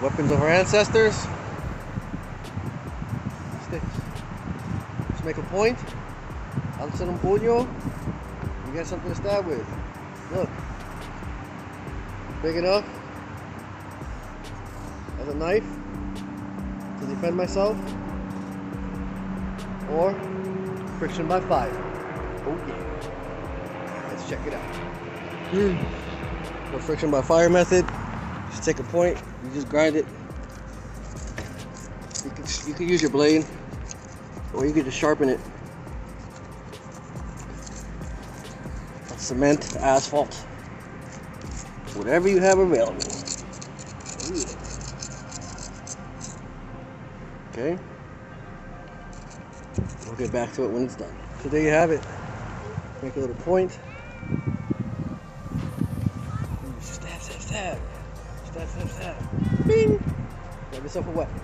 Weapons of our ancestors. Sticks. Just make a point. Alza un puño. You got something to stab with. Look. Big enough as a knife to defend myself, or friction by fire. Oh yeah. Let's check it out. The friction by fire method. Just take a point, you just grind it. You can use your blade, or you can just sharpen it. Cement, asphalt, whatever you have available. Ooh. Okay, we'll get back to it when it's done. So there you have it. Make a little point. Stab, stab, stab. Stab, stab, stab. Bing! Grab yourself a weapon.